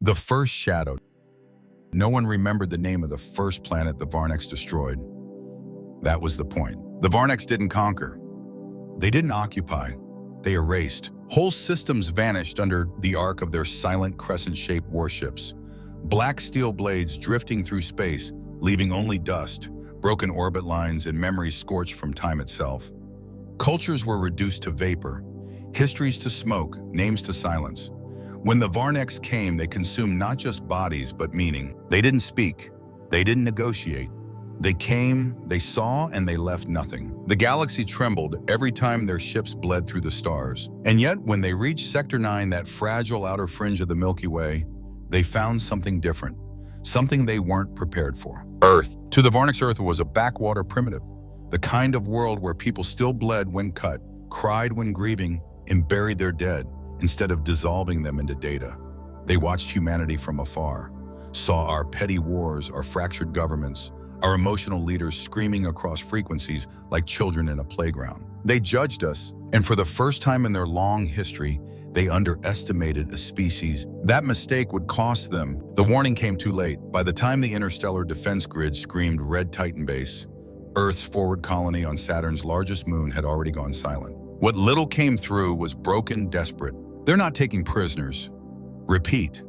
The first shadow. No one remembered the name of the first planet the Varnex destroyed. That was the point. The Varnex didn't conquer. They didn't occupy. They erased. Whole systems vanished under the arc of their silent crescent-shaped warships. Black steel blades drifting through space, leaving only dust, broken orbit lines, and memories scorched from time itself. Cultures were reduced to vapor, histories to smoke, names to silence. When the Varnex came, they consumed not just bodies, but meaning. They didn't speak. They didn't negotiate. They came, they saw, and they left nothing. The galaxy trembled every time their ships bled through the stars. And yet, when they reached Sector 9, that fragile outer fringe of the Milky Way, they found something different, something they weren't prepared for. Earth. To the Varnex, Earth was a backwater primitive, the kind of world where people still bled when cut, cried when grieving, and buried their dead, instead of dissolving them into data. They watched humanity from afar, saw our petty wars, our fractured governments, our emotional leaders screaming across frequencies like children in a playground. They judged us, and for the first time in their long history, they underestimated a species. That mistake would cost them. The warning came too late. By the time the interstellar defense grid screamed Red Titan base, Earth's forward colony on Saturn's largest moon had already gone silent. What little came through was broken, desperate. They're not taking prisoners. Repeat,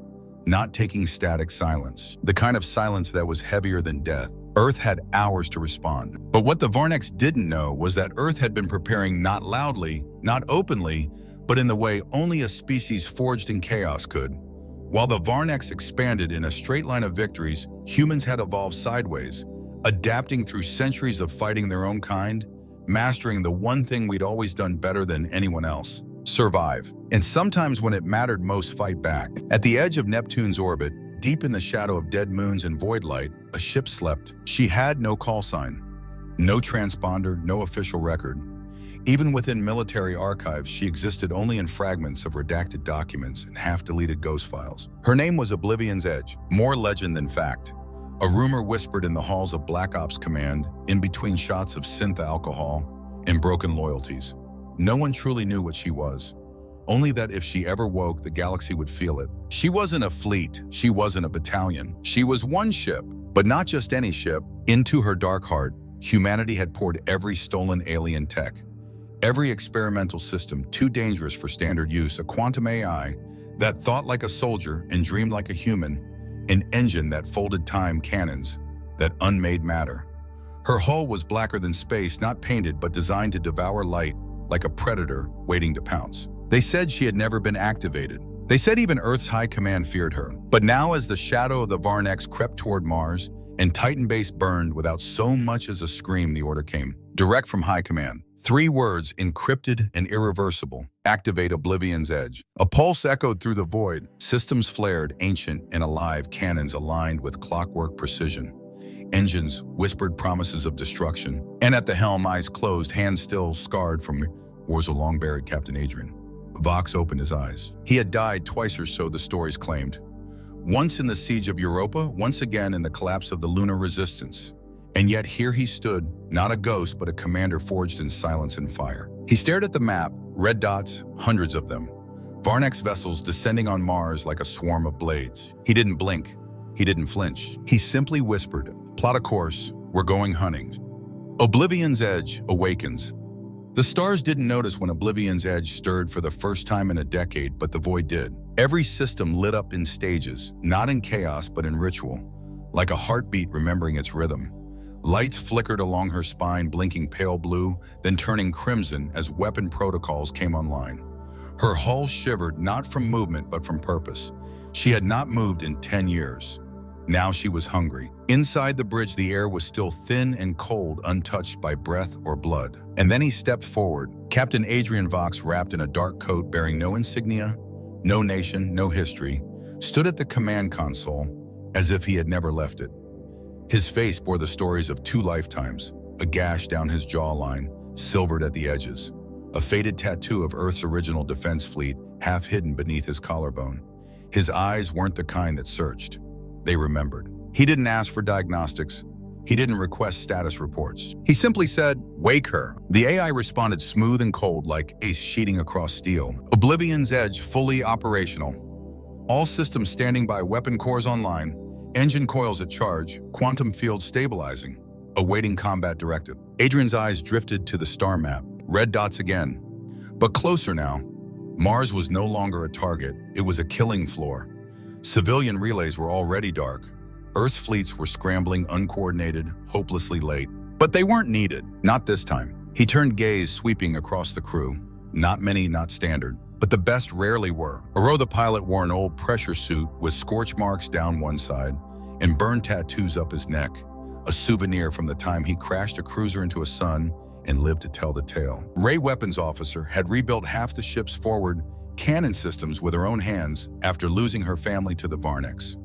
not taking static silence. The kind of silence that was heavier than death. Earth had hours to respond. But what the Varnex didn't know was that Earth had been preparing not loudly, not openly, but in the way only a species forged in chaos could. While the Varnex expanded in a straight line of victories, humans had evolved sideways, adapting through centuries of fighting their own kind, mastering the one thing we'd always done better than anyone else: survive. And sometimes when it mattered most, fight back. At the edge of Neptune's orbit, deep in the shadow of dead moons and void light, a ship slept. She had no call sign, no transponder, no official record. Even within military archives, she existed only in fragments of redacted documents and half-deleted ghost files. Her name was Oblivion's Edge, more legend than fact. A rumor whispered in the halls of Black Ops Command, in between shots of synth alcohol and broken loyalties. No one truly knew what she was, only that if she ever woke, the galaxy would feel it. She wasn't a fleet, she wasn't a battalion. She was one ship, but not just any ship. Into her dark heart, humanity had poured every stolen alien tech, every experimental system too dangerous for standard use, a quantum AI that thought like a soldier and dreamed like a human, an engine that folded time cannons, that unmade matter. Her hull was blacker than space, not painted but designed to devour light like a predator waiting to pounce. They said she had never been activated. They said even Earth's high command feared her. But now, as the shadow of the Varnex crept toward Mars and Titan base burned without so much as a scream, the order came, direct from high command. 3 words, encrypted and irreversible: activate Oblivion's Edge. A pulse echoed through the void. Systems flared, ancient and alive, cannons aligned with clockwork precision. Engines whispered promises of destruction. And at the helm, eyes closed, hands still, scarred from wars of long-buried Captain Adrian. Vox opened his eyes. He had died twice or so, the stories claimed. Once in the siege of Europa, once again in the collapse of the lunar resistance. And yet here he stood, not a ghost, but a commander forged in silence and fire. He stared at the map, red dots, hundreds of them. Varnex vessels descending on Mars like a swarm of blades. He didn't blink. He didn't flinch. He simply whispered, "Plot a course, we're going hunting." Oblivion's Edge awakens. The stars didn't notice when Oblivion's Edge stirred for the first time in a decade, but the void did. Every system lit up in stages, not in chaos, but in ritual, like a heartbeat remembering its rhythm. Lights flickered along her spine, blinking pale blue, then turning crimson as weapon protocols came online. Her hull shivered, not from movement, but from purpose. She had not moved in 10 years. Now she was hungry. Inside the bridge, the air was still thin and cold, untouched by breath or blood. And then he stepped forward. Captain Adrian Vox, wrapped in a dark coat bearing no insignia, no nation, no history, stood at the command console as if he had never left it. His face bore the stories of 2 lifetimes, a gash down his jawline, silvered at the edges, a faded tattoo of Earth's original defense fleet half hidden beneath his collarbone. His eyes weren't the kind that searched. They remembered. He didn't ask for diagnostics. He didn't request status reports. He simply said, "Wake her." The AI responded smooth and cold, like ace sheeting across steel. Oblivion's Edge fully operational. All systems standing by, weapon cores online, engine coils at charge, quantum field stabilizing, awaiting combat directive. Adrian's eyes drifted to the star map, red dots again. But closer now. Mars was no longer a target, it was a killing floor. Civilian relays were already dark. Earth's fleets were scrambling, uncoordinated, hopelessly late. But they weren't needed, not this time. He turned gaze sweeping across the crew. Not many, not standard, but the best rarely were. Aro the pilot wore an old pressure suit with scorch marks down one side and burn tattoos up his neck, a souvenir from the time he crashed a cruiser into a sun and lived to tell the tale. Ray, weapons officer, had rebuilt half the ship's forward cannon systems with her own hands after losing her family to the Varnex.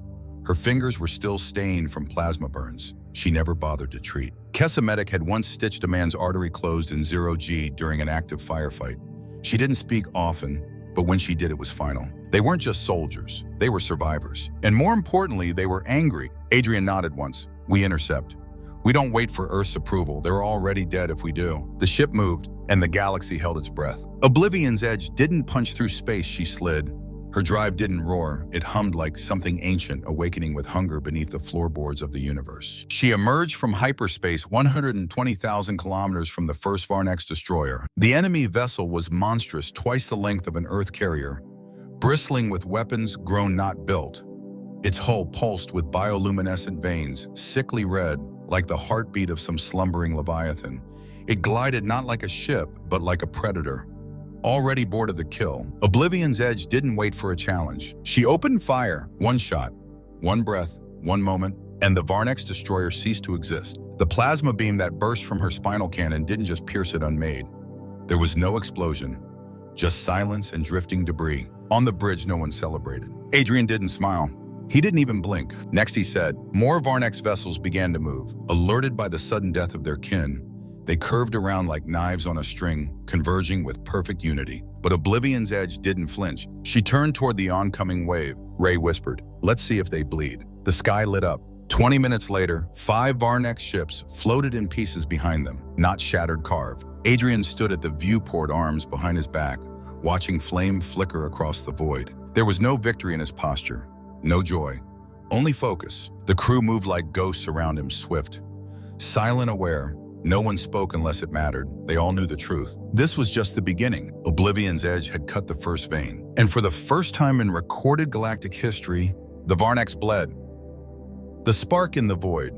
Her fingers were still stained from plasma burns she never bothered to treat. Kessa Medic had once stitched a man's artery closed in 0G during an active firefight. She didn't speak often, but when she did, it was final. They weren't just soldiers, they were survivors. And more importantly, they were angry. Adrian nodded once. We intercept. We don't wait for Earth's approval. They're already dead if we do. The ship moved, and the galaxy held its breath. Oblivion's edge didn't punch through space, she slid. Her drive didn't roar. It hummed like something ancient, awakening with hunger beneath the floorboards of the universe. She emerged from hyperspace 120,000 kilometers from the first Varnex destroyer. The enemy vessel was monstrous, twice the length of an Earth carrier, bristling with weapons grown not built. Its hull pulsed with bioluminescent veins, sickly red, like the heartbeat of some slumbering leviathan. It glided not like a ship, but like a predator, already bored of the kill. Oblivion's edge didn't wait for a challenge. She opened fire. One shot, one breath, one moment, and the Varnex destroyer ceased to exist. The plasma beam that burst from her spinal cannon didn't just pierce it unmade. There was no explosion, just silence and drifting debris. On the bridge, no one celebrated. Adrian didn't smile. He didn't even blink. Next, he said, more Varnex vessels began to move. Alerted by the sudden death of their kin, they curved around like knives on a string, converging with perfect unity. But Oblivion's edge didn't flinch. She turned toward the oncoming wave. Ray whispered, let's see if they bleed. The sky lit up. 20 minutes later, 5 Varnex ships floated in pieces behind them, not shattered, carved. Adrian stood at the viewport, arms behind his back, watching flame flicker across the void. There was no victory in his posture, no joy, only focus. The crew moved like ghosts around him, swift, silent, aware. No one spoke unless it mattered. They all knew the truth. This was just the beginning. Oblivion's edge had cut the first vein. And for the first time in recorded galactic history, the Varnex bled. The spark in the void.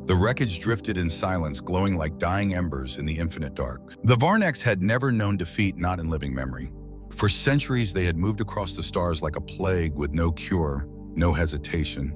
The wreckage drifted in silence, glowing like dying embers in the infinite dark. The Varnex had never known defeat, not in living memory. For centuries, they had moved across the stars like a plague with no cure, no hesitation.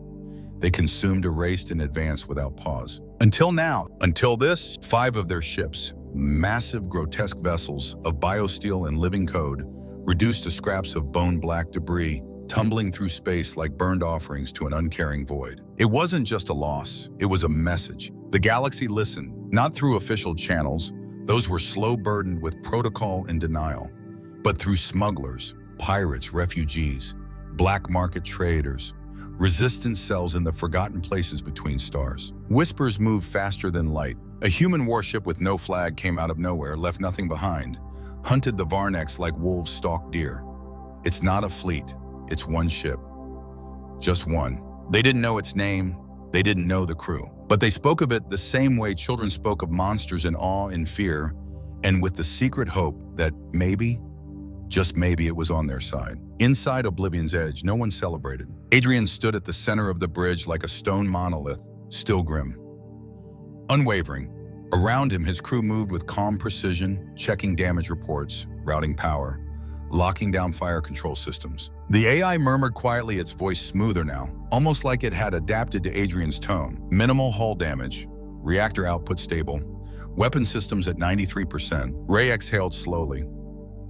They consumed, erased, and advanced without pause. Until now, until this, 5 of their ships, massive, grotesque vessels of biosteel and living code, reduced to scraps of bone-black debris, tumbling through space like burned offerings to an uncaring void. It wasn't just a loss, it was a message. The galaxy listened, not through official channels, those were slow burdened with protocol and denial, but through smugglers, pirates, refugees, black market traders, resistance cells in the forgotten places between stars. Whispers moved faster than light. A human warship with no flag came out of nowhere, left nothing behind, hunted the Varnex like wolves stalk deer. It's not a fleet, it's one ship. Just one. They didn't know its name, they didn't know the crew. But they spoke of it the same way children spoke of monsters, in awe and fear, and with the secret hope that maybe, just maybe, it was on their side. Inside Oblivion's edge, no one celebrated. Adrian stood at the center of the bridge like a stone monolith, still grim, unwavering. Around him, his crew moved with calm precision, checking damage reports, routing power, locking down fire control systems. The AI murmured quietly, its voice smoother now, almost like it had adapted to Adrian's tone. Minimal hull damage, reactor output stable, weapon systems at 93%. Ray exhaled slowly.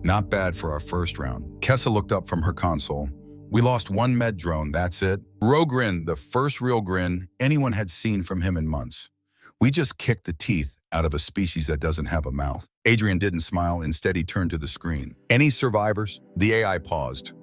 Not bad for our first round. Kessa looked up from her console. We lost 1 med drone, that's it. Ro grinned, the first real grin anyone had seen from him in months. We just kicked the teeth out of a species that doesn't have a mouth. Adrian didn't smile, instead he turned to the screen. Any survivors? The AI paused.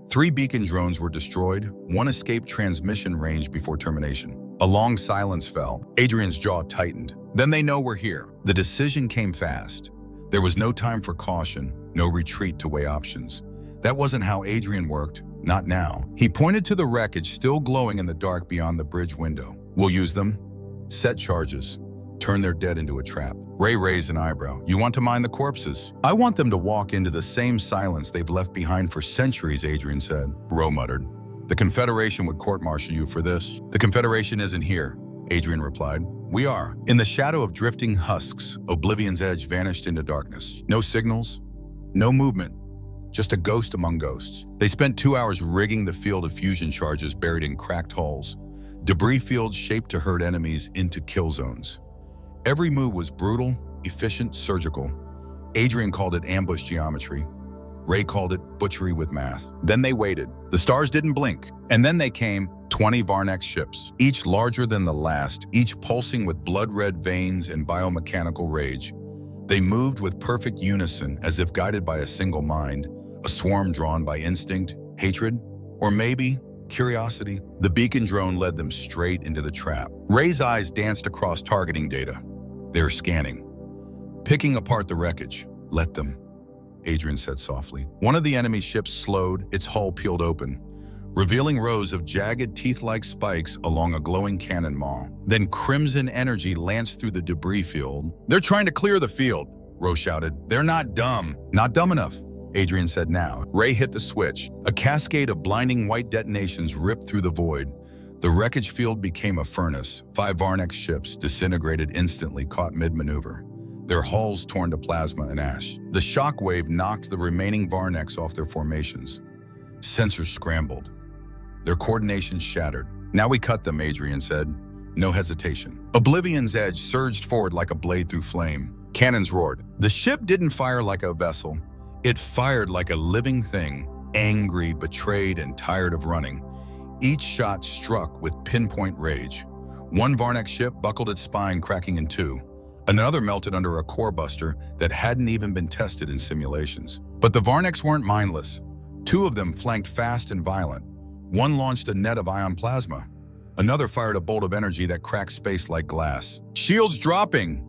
3 beacon drones were destroyed, 1 escaped transmission range before termination. A long silence fell. Adrian's jaw tightened. Then they know we're here. The decision came fast. There was no time for caution, no retreat to weigh options. That wasn't how Adrian worked, Not now. He pointed to the wreckage still glowing in the dark beyond the bridge window. We'll use them. Set charges. Turn their dead into a trap. Ray raised an eyebrow. You want to mine the corpses? I want them to walk into the same silence they've left behind for centuries, Adrian said. Ro muttered. The Confederation would court-martial you for this. The Confederation isn't here, Adrian replied. We are. In the shadow of drifting husks, Oblivion's edge vanished into darkness. No signals, no movement, just a ghost among ghosts. They spent 2 hours rigging the field of fusion charges buried in cracked hulls, debris fields shaped to herd enemies into kill zones. Every move was brutal, efficient, surgical. Adrian called it ambush geometry. Ray called it butchery with math. Then they waited. The stars didn't blink. And then they came, 20 Varnex ships, each larger than the last, each pulsing with blood-red veins and biomechanical rage. They moved with perfect unison, as if guided by a single mind, a swarm drawn by instinct, hatred, or maybe curiosity. The beacon drone led them straight into the trap. Ray's eyes danced across targeting data. They're scanning, picking apart the wreckage. Let them, Adrian said softly. One of the enemy ships slowed, its hull peeled open, revealing rows of jagged teeth-like spikes along a glowing cannon maw. Then crimson energy lanced through the debris field. They're trying to clear the field, Ro shouted. They're not dumb. Not dumb enough, Adrian said now. Ray hit the switch. A cascade of blinding white detonations ripped through the void. The wreckage field became a furnace. 5 Varnex ships, disintegrated instantly, caught mid-maneuver, their hulls torn to plasma and ash. The shockwave knocked the remaining Varnex off their formations. Sensors scrambled. Their coordination shattered. Now we cut them, Adrian said. No hesitation. Oblivion's edge surged forward like a blade through flame. Cannons roared. The ship didn't fire like a vessel. It fired like a living thing, angry, betrayed, and tired of running. Each shot struck with pinpoint rage. One Varnex ship buckled its spine, cracking in 2. Another melted under a core buster that hadn't even been tested in simulations. But the Varnex weren't mindless. 2 of them flanked fast and violent. One launched a net of ion plasma. Another fired a bolt of energy that cracked space like glass. Shields dropping,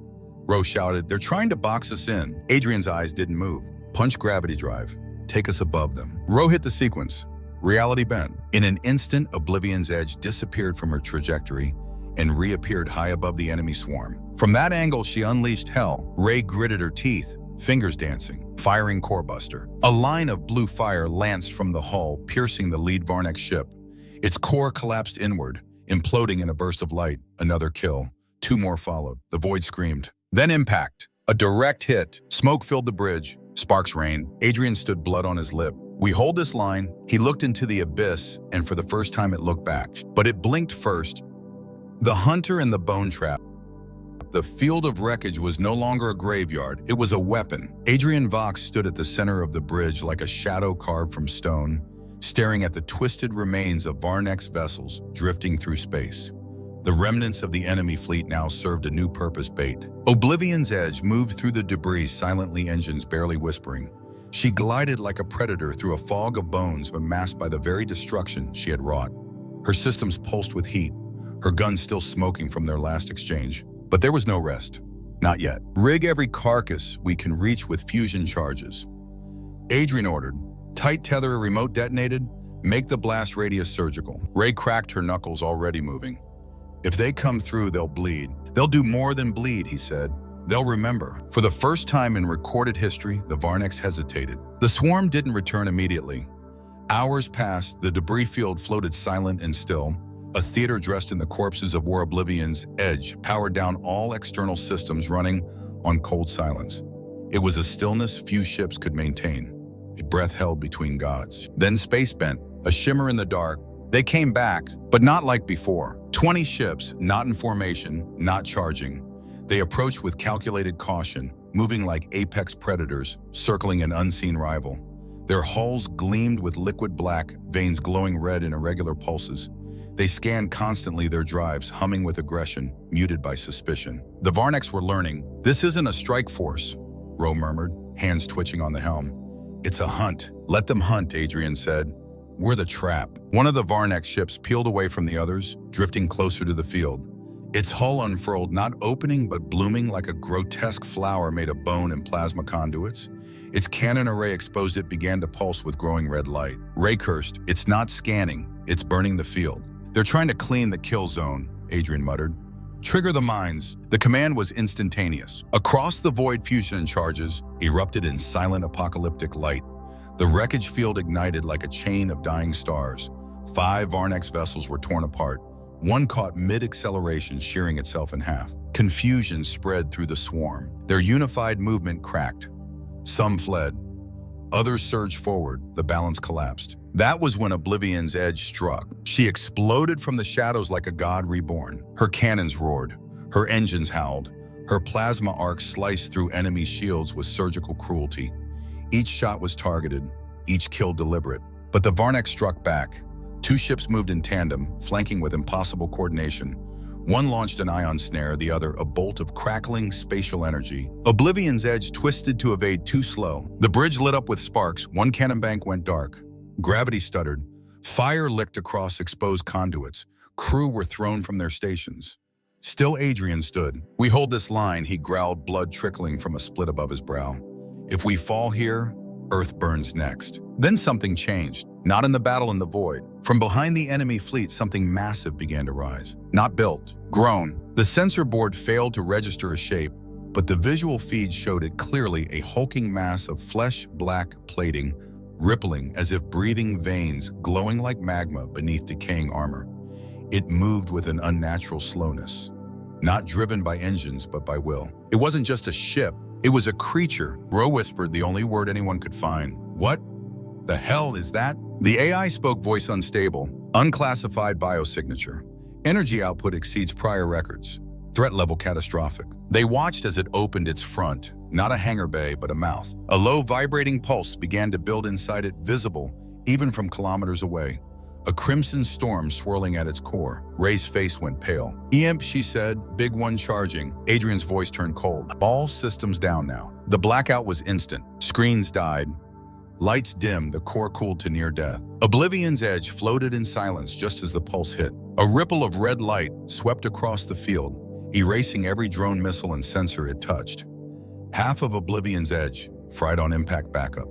Ro shouted. They're trying to box us in. Adrian's eyes didn't move. Punch gravity drive. Take us above them. Ro hit the sequence. Reality bent. In an instant, Oblivion's edge disappeared from her trajectory and reappeared high above the enemy swarm. From that angle, she unleashed hell. Ray gritted her teeth, fingers dancing, firing core buster. A line of blue fire lanced from the hull, piercing the lead Varnex ship. Its core collapsed inward, imploding in a burst of light. Another kill. 2 more followed. The void screamed. Then impact. A direct hit. Smoke filled the bridge. Sparks rained. Adrian stood, blood on his lip. We hold this line. He looked into the abyss, and for the first time it looked back. But it blinked first. The hunter and the bone trap. The field of wreckage was no longer a graveyard. It was a weapon. Adrian Vox stood at the center of the bridge like a shadow carved from stone, staring at the twisted remains of Varnex vessels drifting through space. The remnants of the enemy fleet now served a new purpose: bait. Oblivion's edge moved through the debris, silently, engines barely whispering. She glided like a predator through a fog of bones, but masked by the very destruction she had wrought. Her systems pulsed with heat, her guns still smoking from their last exchange. But there was no rest. Not yet. Rig every carcass we can reach with fusion charges, Adrian ordered. Tight tether a remote detonated, make the blast radius surgical. Ray cracked her knuckles, already moving. If they come through, they'll bleed. They'll do more than bleed, he said. They'll remember. For the first time in recorded history, the Varnex hesitated. The swarm didn't return immediately. Hours passed, the debris field floated silent and still. A theater dressed in the corpses of War Oblivion's edge powered down all external systems, running on cold silence. It was a stillness few ships could maintain, a breath held between gods. Then space bent, a shimmer in the dark. They came back, but not like before. 20 ships, not in formation, not charging. They approached with calculated caution, moving like apex predators, circling an unseen rival. Their hulls gleamed with liquid black, veins glowing red in irregular pulses. They scanned constantly, their drives humming with aggression, muted by suspicion. The Varnex were learning. This isn't a strike force, Ro murmured, hands twitching on the helm. It's a hunt. Let them hunt, Adrian said. We're the trap. One of the Varnex ships peeled away from the others, drifting closer to the field. Its hull unfurled, not opening but blooming like a grotesque flower made of bone and plasma conduits. Its cannon array exposed it began to pulse with growing red light. Ray cursed, "It's not scanning, it's burning the field." "They're trying to clean the kill zone," Adrian muttered. "Trigger the mines." The command was instantaneous. Across the void, fusion charges erupted in silent apocalyptic light. The wreckage field ignited like a chain of dying stars. 5 Varnex vessels were torn apart. One caught mid-acceleration, shearing itself in half. Confusion spread through the swarm. Their unified movement cracked. Some fled. Others surged forward. The balance collapsed. That was when Oblivion's edge struck. She exploded from the shadows like a god reborn. Her cannons roared. Her engines howled. Her plasma arcs sliced through enemy shields with surgical cruelty. Each shot was targeted, each kill deliberate. But the Varnex struck back. 2 ships moved in tandem, flanking with impossible coordination. One launched an ion snare, the other a bolt of crackling spatial energy. Oblivion's edge twisted to evade, too slow. The bridge lit up with sparks. One cannon bank went dark. Gravity stuttered. Fire licked across exposed conduits. Crew were thrown from their stations. Still Adrian stood. "We hold this line," he growled, blood trickling from a split above his brow. "If we fall here, Earth burns next." Then something changed. Not in the battle in the void. From behind the enemy fleet, something massive began to rise. Not built, grown. The sensor board failed to register a shape, but the visual feed showed it clearly, a hulking mass of flesh-black plating, rippling as if breathing veins, glowing like magma beneath decaying armor. It moved with an unnatural slowness, not driven by engines, but by will. It wasn't just a ship, it was a creature. Ro whispered the only word anyone could find. "What the hell is that?" The AI spoke, voice unstable, unclassified biosignature. Energy output exceeds prior records. Threat level catastrophic. They watched as it opened its front, not a hangar bay, but a mouth. A low vibrating pulse began to build inside it, visible even from kilometers away. A crimson storm swirling at its core. Ray's face went pale. "EMP," she said, "big one charging." Adrian's voice turned cold. "All systems down now." The blackout was instant. Screens died. Lights dimmed, the core cooled to near death. Oblivion's edge floated in silence just as the pulse hit. A ripple of red light swept across the field, erasing every drone, missile, and sensor it touched. Half of Oblivion's edge, fried on impact backup.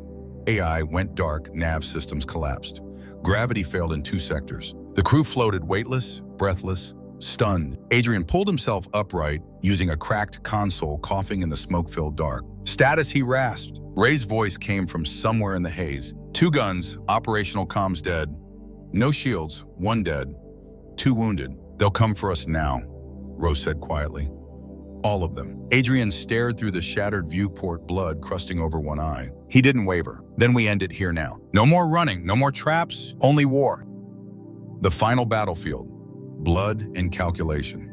AI went dark, nav systems collapsed. Gravity failed in 2 sectors. The crew floated weightless, breathless, stunned. Adrian pulled himself upright, using a cracked console, coughing in the smoke-filled dark. "Status," he rasped. Ray's voice came from somewhere in the haze. 2 guns, operational comms dead. No shields, 1 dead. 2 wounded. "They'll come for us now," Rose said quietly. "All of them." Adrian stared through the shattered viewport, blood crusting over one eye. He didn't waver. "Then we end it here now. No more running, no more traps, only war." The final battlefield. Blood and calculation.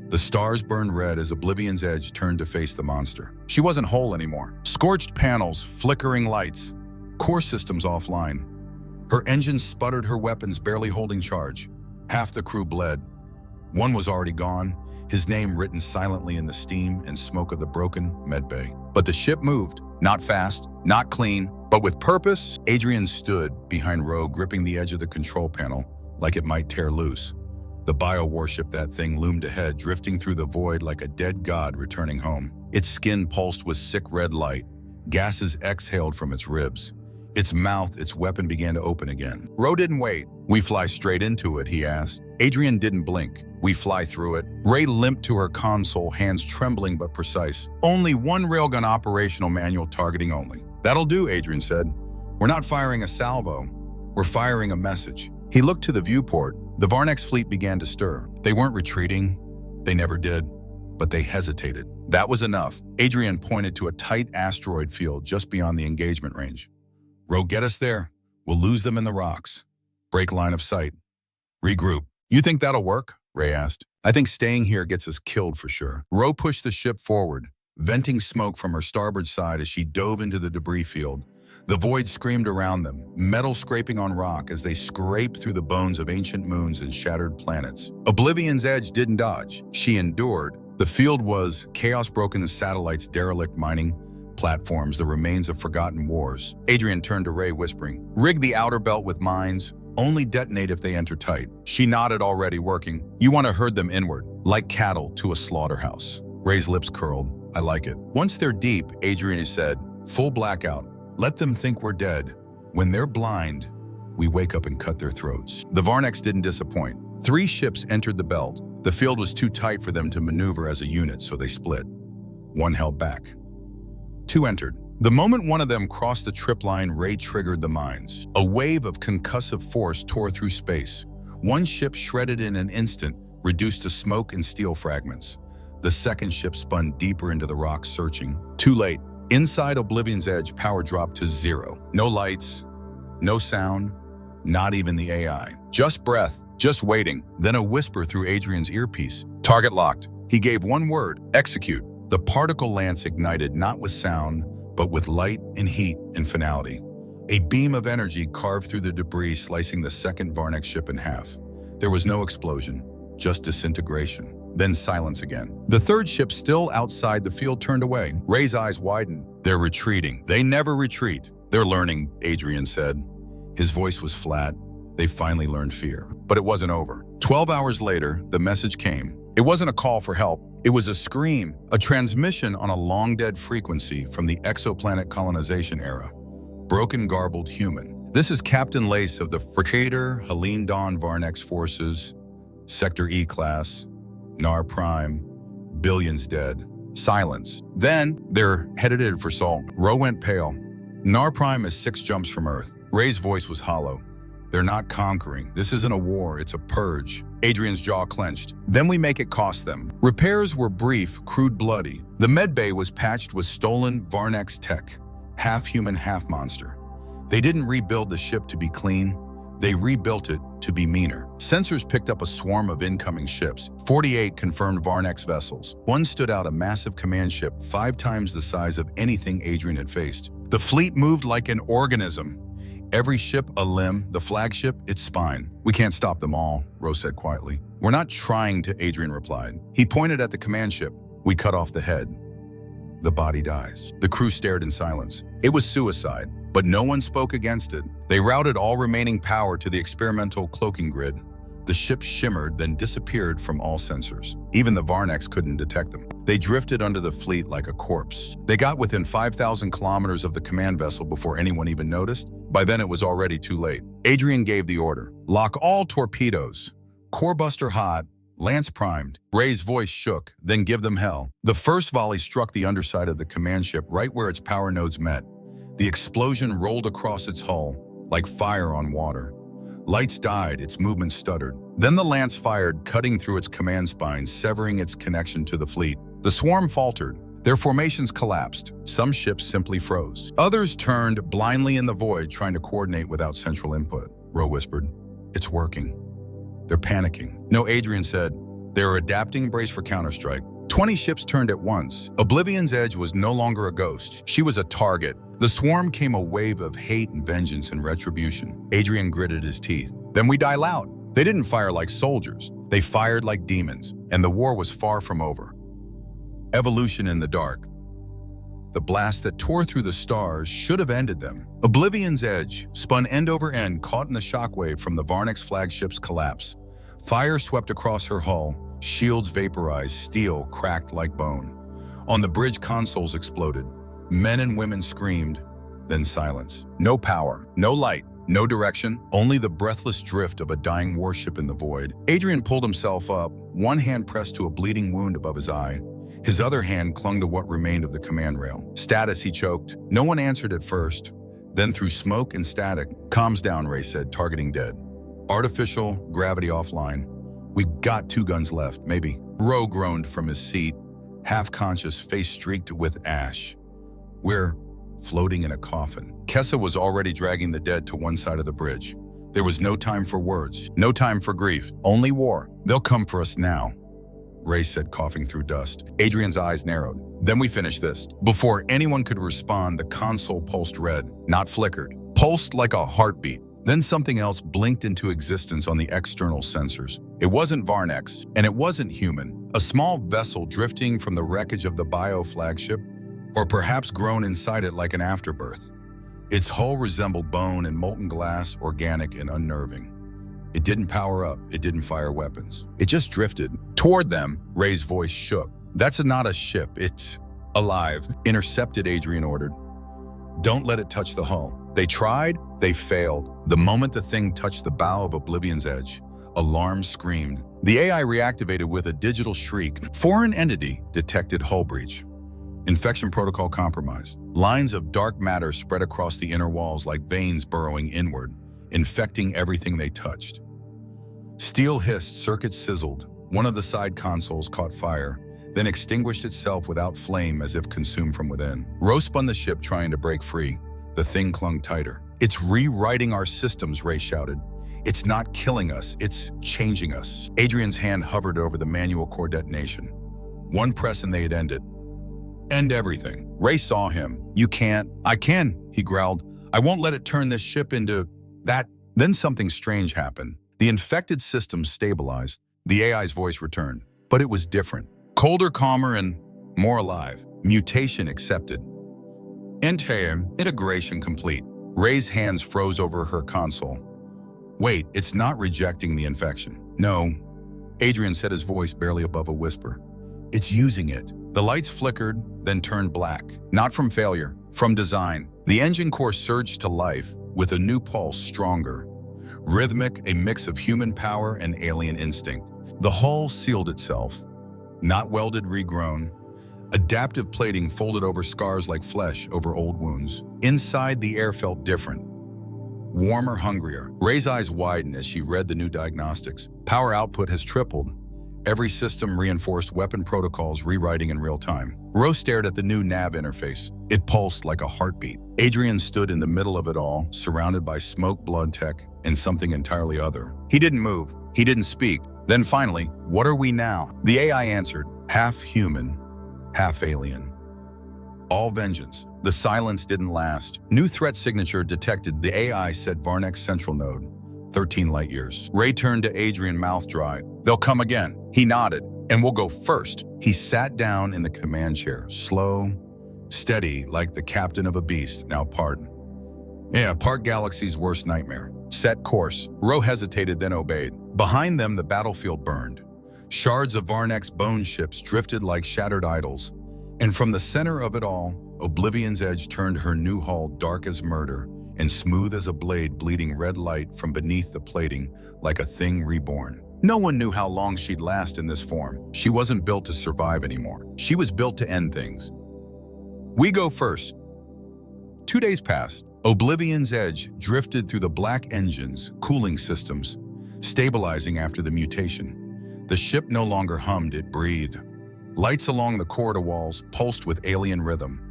The stars burned red as Oblivion's edge turned to face the monster. She wasn't whole anymore. Scorched panels, flickering lights, core systems offline. Her engines sputtered, her weapons barely holding charge. Half the crew bled. One was already gone, his name written silently in the steam and smoke of the broken medbay. But the ship moved, not fast, not clean, but with purpose. Adrian stood behind Ro, gripping the edge of the control panel like it might tear loose. The bio-warship, that thing, loomed ahead, drifting through the void like a dead god returning home. Its skin pulsed with sick red light. Gases exhaled from its ribs. Its mouth, its weapon, began to open again. Ro didn't wait. "We fly straight into it?" he asked. Adrian didn't blink. "We fly through it." Ray limped to her console, hands trembling but precise. "Only 1 railgun operational, manual targeting only." "That'll do," Adrian said. "We're not firing a salvo. We're firing a message." He looked to the viewport. The Varnex fleet began to stir. They weren't retreating. They never did. But they hesitated. That was enough. Adrian pointed to a tight asteroid field just beyond the engagement range. "Ro, get us there. We'll lose them in the rocks. Break line of sight. Regroup." "You think that'll work?" Ray asked. "I think staying here gets us killed for sure." Ro pushed the ship forward, venting smoke from her starboard side as she dove into the debris field. The void screamed around them, metal scraping on rock as they scraped through the bones of ancient moons and shattered planets. Oblivion's edge didn't dodge. She endured. The field was chaos, broken, the satellites, derelict mining platforms, the remains of forgotten wars. Adrian turned to Ray, whispering, "Rig the outer belt with mines. Only detonate if they enter tight." She nodded, already working. "You want to herd them inward, like cattle to a slaughterhouse." Ray's lips curled. "I like it." "Once they're deep," Adrian said, Full blackout. Let them think we're dead. When they're blind, we wake up and cut their throats. The Varnex didn't disappoint. 3 ships entered the belt. The field was too tight for them to maneuver as a unit, so they split. 1 held back. 2 entered. The moment one of them crossed the trip line, Ray triggered the mines. A wave of concussive force tore through space. 1 ship shredded in an instant, reduced to smoke and steel fragments. The 2nd ship spun deeper into the rocks, searching. Too late. Inside Oblivion's edge, power dropped to 0. No lights, no sound, not even the AI. Just breath, just waiting. Then a whisper through Adrian's earpiece. Target locked. He gave 1 word, execute. The particle lance ignited not with sound, but with light and heat and finality. A beam of energy carved through the debris, slicing the 2nd Varnex ship in half. There was no explosion, just disintegration. Then silence again. The 3rd ship, still outside the field, turned away. Ray's eyes widened. They're retreating. They never retreat. They're learning, Adrian said. His voice was flat. They finally learned fear. But it wasn't over. 12 hours later, the message came. It wasn't a call for help. It was a scream, a transmission on a long-dead frequency from the exoplanet colonization era. Broken, garbled human. This is Captain Lace of the Fricator Helene Dawn Varnex Forces, Sector E-Class, Nar Prime, billions dead. Silence. Then, they're headed for Sol. Ro went pale. Nar Prime is 6 jumps from Earth. Ray's voice was hollow. They're not conquering. This isn't a war, it's a purge. Adrian's jaw clenched. Then we make it cost them. Repairs were brief, crude, bloody. The medbay was patched with stolen Varnex tech. Half human, half monster. They didn't rebuild the ship to be clean. They rebuilt it to be meaner. Sensors picked up a swarm of incoming ships. 48 confirmed Varnex vessels. 1 stood out, a massive command ship, 5 times the size of anything Adrian had faced. The fleet moved like an organism. Every ship a limb, the flagship its spine. We can't stop them all, Rose said quietly. We're not trying to, Adrian replied. He pointed at the command ship. We cut off the head. The body dies. The crew stared in silence. It was suicide, but no one spoke against it. They routed all remaining power to the experimental cloaking grid. The ship shimmered, then disappeared from all sensors. Even the Varnex couldn't detect them. They drifted under the fleet like a corpse. They got within 5,000 kilometers of the command vessel before anyone even noticed. By then, it was already too late. Adrian gave the order. Lock all torpedoes. Core buster hot. Lance primed. Ray's voice shook. Then give them hell. The first volley struck the underside of the command ship right where its power nodes met. The explosion rolled across its hull like fire on water. Lights died, its movement stuttered. Then the lance fired, cutting through its command spine, severing its connection to the fleet. The swarm faltered. Their formations collapsed. Some ships simply froze. Others turned blindly in the void, trying to coordinate without central input. Ro whispered, "It's working." They're panicking. No, Adrian said. They're adapting, brace for counterstrike. 20 ships turned at once. Oblivion's edge was no longer a ghost. She was a target. The swarm came a wave of hate and vengeance and retribution. Adrian gritted his teeth. Then we dial out. They didn't fire like soldiers. They fired like demons, and the war was far from over. Evolution in the dark. The blast that tore through the stars should have ended them. Oblivion's edge spun end over end, caught in the shockwave from the Varnex flagship's collapse. Fire swept across her hull. Shields vaporized, steel cracked like bone. On the bridge, consoles exploded. Men and women screamed, then silence. No power, no light, no direction, only the breathless drift of a dying warship in the void. Adrian pulled himself up, one hand pressed to a bleeding wound above his eye. His other hand clung to what remained of the command rail. Status, he choked. No one answered at first. Then through smoke and static, "Comms down," Ray said, targeting dead. "Artificial, gravity offline. We've got 2 guns left, maybe." Ro groaned from his seat, half-conscious, face streaked with ash. "We're floating in a coffin." Kessa was already dragging the dead to one side of the bridge. There was no time for words, no time for grief, only war. "They'll come for us now," Ray said, coughing through dust. Adrian's eyes narrowed. "Then we finish this." Before anyone could respond, the console pulsed red, not flickered. Pulsed like a heartbeat. Then something else blinked into existence on the external sensors. It wasn't Varnex, and it wasn't human. A small vessel drifting from the wreckage of the bio flagship, or perhaps grown inside it like an afterbirth. Its hull resembled bone and molten glass, organic and unnerving. It didn't power up, it didn't fire weapons. It just drifted. Toward them, Ray's voice shook. "That's not a ship, it's alive." "Intercepted," Adrian ordered. Don't let it touch the hull. They tried, they failed. The moment the thing touched the bow of Oblivion's edge, alarms screamed. The AI reactivated with a digital shriek. Foreign entity detected hull breach. Infection protocol compromised. Lines of dark matter spread across the inner walls like veins burrowing inward, infecting everything they touched. Steel hissed, circuits sizzled. One of the side consoles caught fire, then extinguished itself without flame as if consumed from within. Ro spun the ship trying to break free. The thing clung tighter. "It's rewriting our systems," Ray shouted. "It's not killing us, it's changing us." Adrian's hand hovered over the manual core detonation. One press and they had ended. End everything. Ray saw him. "You can't." "I can," he growled. "I won't let it turn this ship into that." Then something strange happened. The infected system stabilized. The AI's voice returned. But it was different. Colder, calmer, and more alive. Mutation accepted. Integration complete. Ray's hands froze over her console. "Wait, it's not rejecting the infection." "No," Adrian said, his voice barely above a whisper. "It's using it." The lights flickered, then turned black. Not from failure, from design. The engine core surged to life, with a new pulse stronger. Rhythmic, a mix of human power and alien instinct. The hull sealed itself. Not welded, regrown. Adaptive plating folded over scars like flesh over old wounds. Inside, the air felt different. Warmer, hungrier. Ray's eyes widened as she read the new diagnostics. Power output has tripled. Every system reinforced weapon protocols rewriting in real time. Ro stared at the new nav interface. It pulsed like a heartbeat. Adrian stood in the middle of it all, surrounded by smoke, blood tech, and something entirely other. He didn't move. He didn't speak. Then finally, "What are we now?" The AI answered, "Half human, half alien. All vengeance." The silence didn't last. New threat signature detected. The AI said Varnek's central node, 13 light years. Ray turned to Adrian, mouth dry. "They'll come again." He nodded. "And we'll go first." He sat down in the command chair, slow, steady, like the captain of a beast. "Now pardon." "Yeah, part galaxy's worst nightmare." "Set course." Ro hesitated, then obeyed. Behind them, the battlefield burned. Shards of Varnek's bone ships drifted like shattered idols. And from the center of it all, Oblivion's edge turned her new hull dark as murder and smooth as a blade, bleeding red light from beneath the plating like a thing reborn. No one knew how long she'd last in this form. She wasn't built to survive anymore. She was built to end things. "We go first." 2 days passed. Oblivion's edge drifted through the black engines, cooling systems, stabilizing after the mutation. The ship no longer hummed, it breathed. Lights along the corridor walls pulsed with alien rhythm.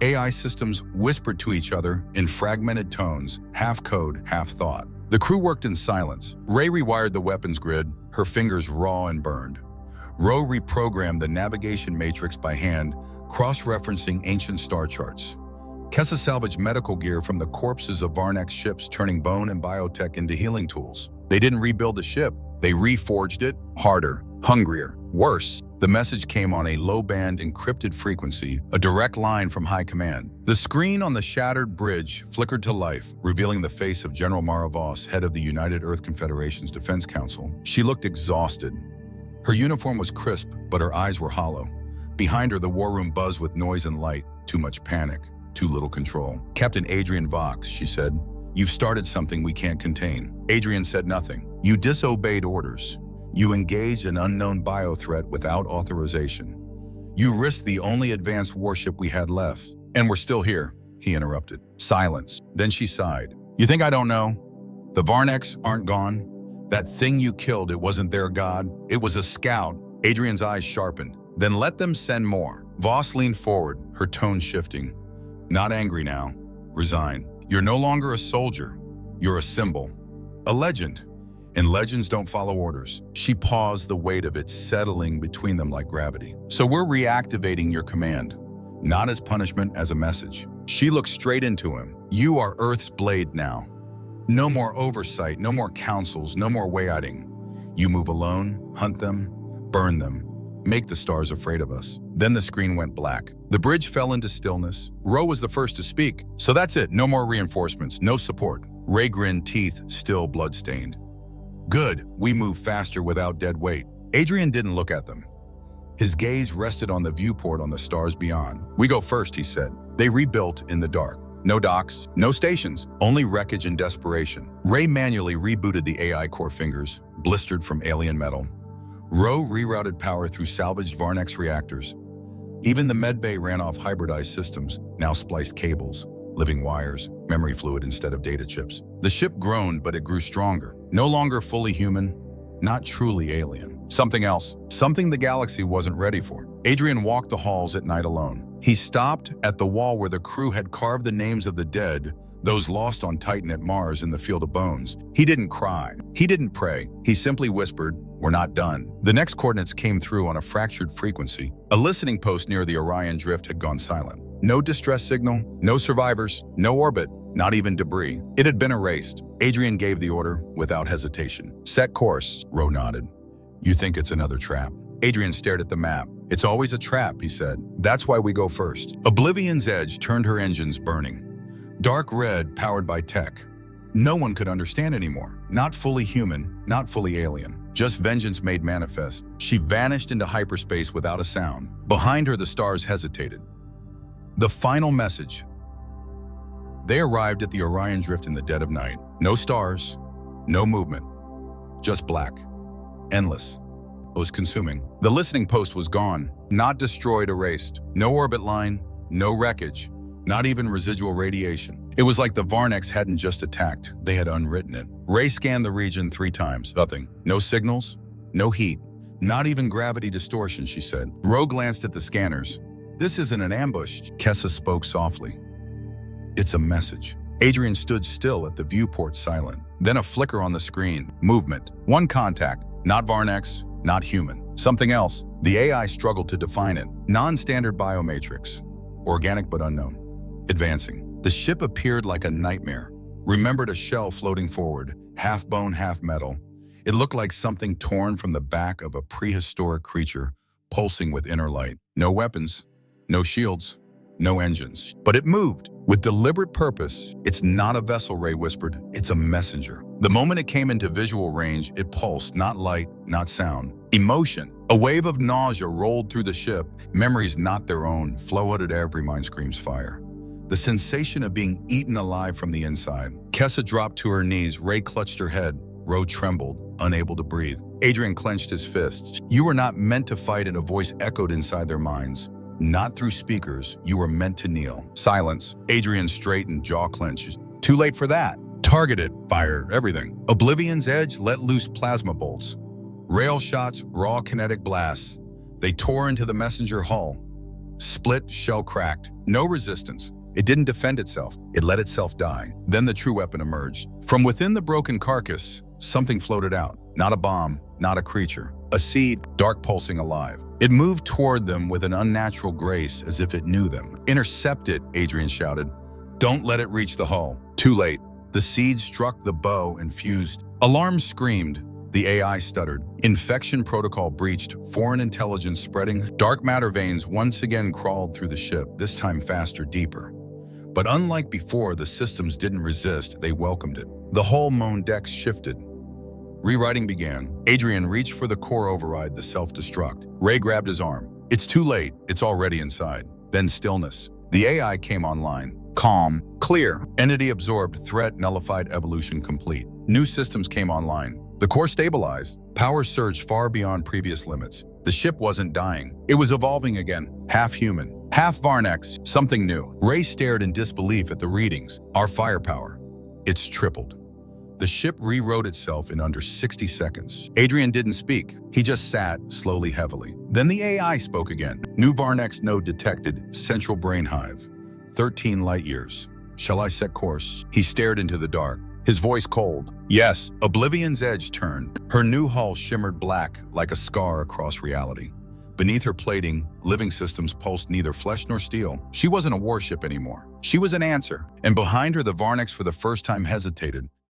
AI systems whispered to each other in fragmented tones, half code, half thought. The crew worked in silence. Ray rewired the weapons grid, her fingers raw and burned. Ro reprogrammed the navigation matrix by hand, cross-referencing ancient star charts. Kessa salvaged medical gear from the corpses of Varnek's ships, turning bone and biotech into healing tools. They didn't rebuild the ship. They reforged it, harder, hungrier, worse. The message came on a low-band encrypted frequency, a direct line from high command. The screen on the shattered bridge flickered to life, revealing the face of General Mara Voss, head of the United Earth Confederation's Defense Council. She looked exhausted. Her uniform was crisp, but her eyes were hollow. Behind her, the war room buzzed with noise and light. Too much panic, too little control. "Captain Adrian Vox," she said, "you've started something we can't contain." Adrian said nothing. "You disobeyed orders. You engaged an unknown biothreat without authorization. You risked the only advanced warship we had left. And we're still here," he interrupted. Silence. Then she sighed. "You think I don't know? The Varneks aren't gone. That thing you killed, it wasn't their god. It was a scout." Adrian's eyes sharpened. "Then let them send more." Voss leaned forward, her tone shifting. Not angry now. Resigned. "You're no longer a soldier. You're a symbol. A legend. And legends don't follow orders." She paused, the weight of it settling between them like gravity. "So we're reactivating your command. Not as punishment, as a message." She looked straight into him. "You are Earth's blade now. No more oversight, no more councils, no more way-outing. You move alone, hunt them, burn them, make the stars afraid of us." Then the screen went black. The bridge fell into stillness. Ro was the first to speak. "So that's it, no more reinforcements, no support." Ray grinned, teeth still blood-stained. "Good, we move faster without dead weight." Adrian didn't look at them. His gaze rested on the viewport on the stars beyond. "We go first," he said. They rebuilt in the dark. no docks, no stations, only wreckage and desperation. Ray manually rebooted the AI core fingers, blistered from alien metal. Ro rerouted power through salvaged Varnex reactors. Even the medbay ran off hybridized systems, now spliced cables, living wires, memory fluid instead of data chips. The ship groaned, but it grew stronger. No longer fully human, not truly alien. Something else, something the galaxy wasn't ready for. Adrian walked the halls at night alone. He stopped at the wall where the crew had carved the names of the dead, those lost on Titan at Mars in the Field of Bones. He didn't cry. He didn't pray. He simply whispered, "We're not done." The next coordinates came through on a fractured frequency. A listening post near the Orion Drift had gone silent. No distress signal, no survivors, no orbit, not even debris. It had been erased. Adrian gave the order without hesitation. "Set course," Ro nodded. "You think it's another trap?" Adrian stared at the map. "It's always a trap," he said. "That's why we go first." Oblivion's edge turned her engines burning. Dark red, powered by tech. No one could understand anymore. Not fully human, not fully alien. Just vengeance made manifest. She vanished into hyperspace without a sound. Behind her, the stars hesitated. The final message. They arrived at the Orion Drift in the dead of night. No stars, no movement. Just black. Endless. It was consuming. The listening post was gone. Not destroyed, erased. No orbit line, no wreckage. Not even residual radiation. It was like the Varnex hadn't just attacked, they had unwritten it. Ray scanned the region 3 times. Nothing. No signals, no heat. Not even gravity distortion, she said. Ro glanced at the scanners. "This isn't an ambush," Kessa spoke softly. "It's a message." Adrian stood still at the viewport, silent. Then a flicker on the screen. Movement. One contact. Not Varnex, not human. Something else. The AI struggled to define it. Non-standard biomatrix. Organic but unknown. Advancing. The ship appeared like a nightmare. Remembered a shell floating forward, half bone, half metal. It looked like something torn from the back of a prehistoric creature, pulsing with inner light. No weapons, no shields, no engines. But it moved, with deliberate purpose. "It's not a vessel," Ray whispered. "It's a messenger." The moment it came into visual range, it pulsed, not light, not sound. Emotion. A wave of nausea rolled through the ship. Memories not their own flooded at every mind screams fire. The sensation of being eaten alive from the inside. Kessa dropped to her knees. Ray clutched her head. Ro trembled, unable to breathe. Adrian clenched his fists. "You were not meant to fight," and a voice echoed inside their minds. "Not through speakers. You were meant to kneel." Silence. Adrian straightened, jaw clenched. "Too late for that." Targeted, fire, everything. Oblivion's edge let loose plasma bolts. Rail shots, raw kinetic blasts. They tore into the messenger hull. Split, shell cracked. No resistance. It didn't defend itself. It let itself die. Then the true weapon emerged. From within the broken carcass, something floated out. Not a bomb, not a creature. A seed, dark pulsing alive. It moved toward them with an unnatural grace, as if it knew them. "Intercept it," Adrian shouted. "Don't let it reach the hull." Too late. The seed struck the bow and fused. Alarm screamed. The AI stuttered. Infection protocol breached. Foreign intelligence spreading. Dark matter veins once again crawled through the ship, this time faster, deeper. But unlike before, the systems didn't resist, they welcomed it. The hull moan decks shifted. Rewriting began. Adrian reached for the core override, the self-destruct. Ray grabbed his arm. "It's too late. It's already inside." Then stillness. The AI came online. Calm, clear. Entity absorbed, threat nullified, evolution complete. New systems came online. The core stabilized. Power surged far beyond previous limits. The ship wasn't dying. It was evolving again. Half human, half Varnex, something new. Ray stared in disbelief at the readings. Our firepower. It's tripled. The ship rewrote itself in under 60 seconds. Adrian didn't speak. He just sat, slowly, heavily. Then the AI spoke again. New Varnex node detected, central brain hive. 13 light years. Shall I set course? He stared into the dark. His voice cold. Yes. Oblivion's edge turned. Her new hull shimmered black, like a scar across reality. Beneath her plating, living systems pulsed neither flesh nor steel. She wasn't a warship anymore. She was an answer. And behind her, the Varnex for the first time hesitated.